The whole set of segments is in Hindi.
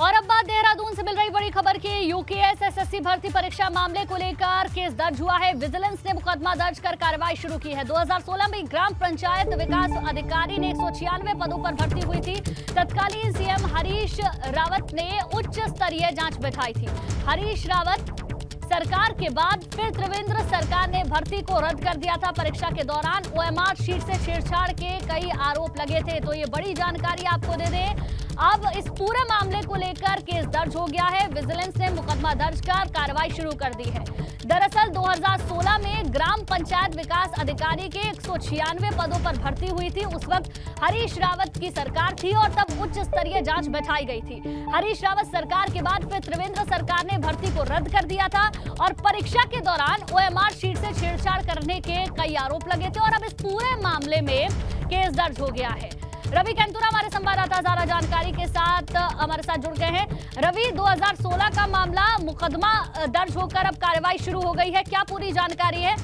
और अब बात देहरादून से मिल रही बड़ी खबर की। यूकेएस एसएससी भर्ती परीक्षा मामले को लेकर केस दर्ज हुआ है। विजिलेंस ने मुकदमा दर्ज कर कार्रवाई शुरू की है। 2016 में ग्राम पंचायत विकास अधिकारी ने 196 पदों पर भर्ती हुई थी। तत्कालीन सीएम हरीश रावत ने उच्च स्तरीय जांच बैठाई थी। हरीश रावत सरकार के बाद फिर त्रिवेंद्र सरकार ने भर्ती को रद्द कर दिया था। परीक्षा के दौरान ओएमआर शीट से छेड़छाड़ के कई आरोप लगे थे। तो ये बड़ी जानकारी आपको दे दें। अब इस पूरे मामले को लेकर केस दर्ज हो गया है। विजिलेंस ने मुकदमा दर्ज कर कार्रवाई शुरू कर दी है। दरअसल 2016 में ग्राम पंचायत विकास अधिकारी के 196 पदों पर भर्ती हुई थी। उस वक्त हरीश रावत की सरकार थी और तब उच्च स्तरीय जांच बैठाई गई थी। हरीश रावत सरकार के बाद फिर त्रिवेंद्र सरकार ने भर्ती को रद्द कर दिया था और परीक्षा के दौरान ओएमआर शीट से छेड़छाड़ करने के कई आरोप लगे थे। और अब इस पूरे मामले में केस दर्ज हो गया है। रवि कैंतुरा हमारे संवाददाता ज्यादा जानकारी के साथ हमारे साथ जुड़ गए हैं। रवि, 2016 का मामला, मुकदमा दर्ज होकर अब कार्रवाई शुरू हो गई है, क्या पूरी जानकारी है?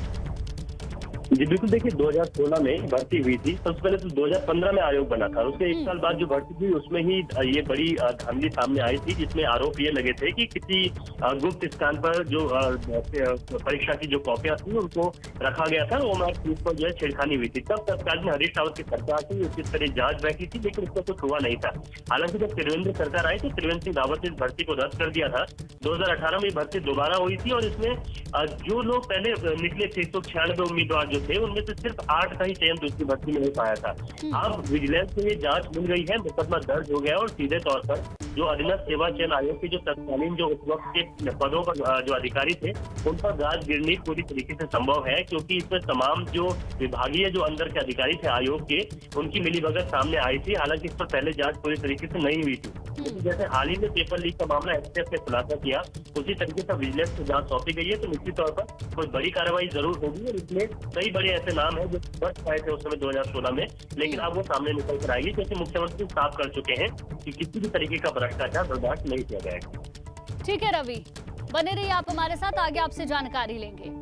जी बिल्कुल, देखिए 2016 में भर्ती हुई थी। सबसे पहले तो 2015 में आयोग बना था। उसके एक साल बाद जो भर्ती हुई उसमें ही ये बड़ी धांधली सामने आई थी, जिसमें आरोप ये लगे थे कि किसी गुप्त स्थान पर जो परीक्षा की जो कॉपियां थी उनको रखा गया था। ओएमआर शीट पर जो है छेड़खानी हुई थी। तब तत्कालीन हरीश रावत की सरकार थी, उसकी तरह जांच बैठी थी, लेकिन उसका कुछ हुआ नहीं था। हालांकि जब त्रिवेंद्र सरकार आई तो त्रिवेंद्र सिंह रावत ने इस भर्ती को रद्द कर दिया था। 2018 में भर्ती दोबारा हुई थी और इसमें जो लोग पहले निकले थे 196 उम्मीदवार जो थे, उनमें से सिर्फ 8 का ही चयन दूसरी भर्ती में नहीं पाया था। अब विजिलेंस को ये जांच मिल गई है, मुकदमा दर्ज हो गया और सीधे तौर पर जो अधीनस्थ सेवा चयन आयोग के जो तत्कालीन जो उस वक्त के पदों पर जो अधिकारी थे उन पर गाज गिरनी पूरी तरीके से संभव है, क्योंकि इसमें तमाम जो विभागीय जो अंदर के अधिकारी थे आयोग के, उनकी मिलीभगत सामने आई थी। हालांकि इस पर पहले जांच पूरी तरीके से नहीं हुई थी। जैसे हाल ही में पेपर लीक का मामला एसटीएफ ने खुलासा किया, उसी तरीके से विजिलेंस को जांच सौंपी गई है। तो निश्चित तौर पर कोई बड़ी कार्रवाई जरूर होगी और इसमें कई बड़े ऐसे नाम हैं जो बच पाए थे उस समय 2016 में, लेकिन अब वो सामने निकल कर आएगी, क्योंकि मुख्यमंत्री साफ कर चुके हैं कि किसी भी तरीके का भ्रष्टाचार बर्दाश्त नहीं किया जाएगा। ठीक है रवि, बने रहिए आप हमारे साथ, आगे आपसे जानकारी लेंगे।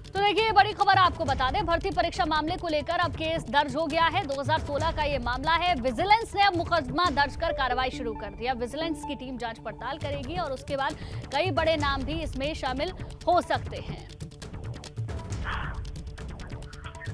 तो देखिए, बड़ी खबर आपको बता दें, भर्ती परीक्षा मामले को लेकर अब केस दर्ज हो गया है। 2016 का ये मामला है। विजिलेंस ने अब मुकदमा दर्ज कर कार्रवाई शुरू कर दिया। विजिलेंस की टीम जांच पड़ताल करेगी और उसके बाद कई बड़े नाम भी इसमें शामिल हो सकते हैं।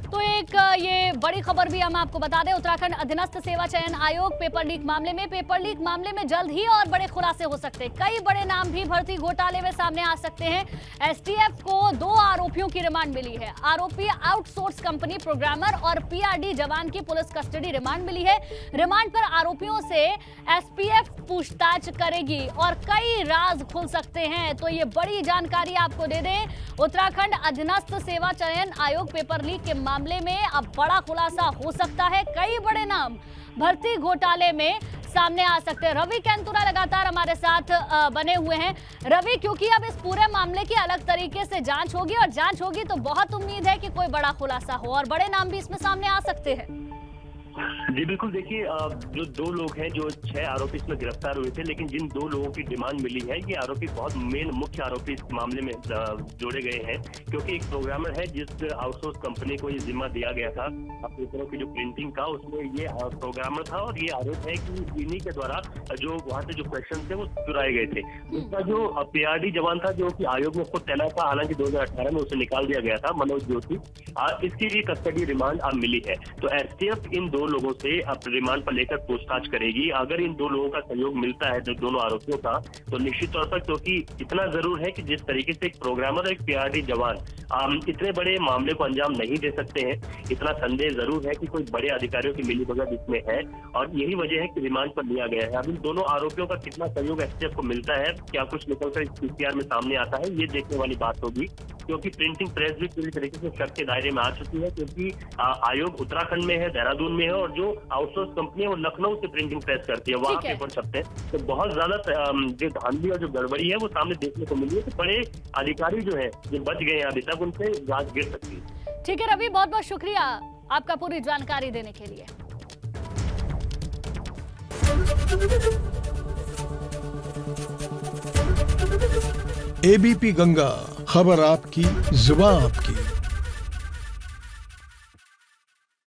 तो एक ये बड़ी खबर भी हम आपको बता दें, उत्तराखंड अधीनस्थ सेवा चयन आयोग पेपर लीक मामले में जल्द ही और बड़े खुलासे हो सकते हैं। कई बड़े नाम भी भर्ती घोटाले में सामने आ सकते हैं। एसटीएफ को 2 आरोपियों की रिमांड मिली है। आरोपी आउटसोर्स कंपनी प्रोग्रामर और पीआरडी जवान की पुलिस कस्टडी रिमांड मिली है। रिमांड पर आरोपियों से एसपीएफ पूछताछ करेगी और कई राज खुल सकते हैं। तो ये बड़ी जानकारी आपको दे दें, उत्तराखंड अधीनस्थ सेवा चयन आयोग पेपर लीक के मामले में अब बड़ा खुलासा हो सकता है। कई बड़े नाम भर्ती घोटाले में सामने आ सकते हैं। रवि कैंतुरा लगातार हमारे साथ बने हुए हैं। रवि, क्योंकि अब इस पूरे मामले की अलग तरीके से जांच होगी और जांच होगी तो बहुत उम्मीद है कि कोई बड़ा खुलासा हो और बड़े नाम भी इसमें सामने आ सकते हैं। जी बिल्कुल, देखिए जो 2 लोग हैं, जो 6 आरोपी इसमें गिरफ्तार हुए थे, लेकिन जिन 2 लोगों की डिमांड मिली है, ये आरोपी बहुत मुख्य आरोपी इस मामले में जोड़े गए हैं, क्योंकि एक प्रोग्रामर है जिस आउटसोर्स कंपनी को ये जिम्मा दिया गया था पेपरों की जो प्रिंटिंग का, उसमें ये प्रोग्रामर था और ये आरोप है कि इन्हीं के द्वारा जो वहाँ से जो क्वेश्चन थे वो चुराए गए थे। उसका जो पीआरडी जवान था, जो कि आयोग में खुद तैनात था, हालांकि 2018 में उसे निकाल दिया गया था, मनोज जोशी, इसकी भी कस्टडी रिमांड अब मिली है। तो एसटीएफ इन 2 लोगों से अब रिमांड पर लेकर पूछताछ करेगी। अगर इन 2 लोगों का सहयोग मिलता है, जो दोनों आरोपियों का, तो निश्चित तौर पर, क्योंकि इतना जरूर है कि जिस तरीके से एक प्रोग्रामर और एक पीआरडी जवान इतने बड़े मामले को अंजाम नहीं दे सकते हैं, इतना संदेह जरूर है कि कोई बड़े अधिकारियों की मिलीभगत इसमें है और यही वजह है कि रिमांड पर लिया गया है। अब इन दोनों आरोपियों का कितना सहयोग एसटीएफ को मिलता है, क्या कुछ निकलकर इस पीसीआर में सामने आता है, ये देखने वाली बात होगी, क्योंकि प्रिंटिंग प्रेस भी पूरी तरीके से शक के दायरे में आ चुकी है, क्योंकि आयोग उत्तराखंड में है, देहरादून में है और जो आउटसोर्स कंपनी है वो लखनऊ से प्रिंटिंग प्रेस करती है, वहाँ पेपर छपते हैं। तो बहुत ज्यादा जो धांधली और जो गड़बड़ी है वो सामने देखने को मिली है। तो बड़े अधिकारी जो है जो बच गए हैं अभी तक, उनसे जांच गिर सकती है। ठीक है रवि, बहुत बहुत शुक्रिया आपका पूरी जानकारी देने के लिए। एबीपी गंगा, खबर आपकी, जुबान आपकी।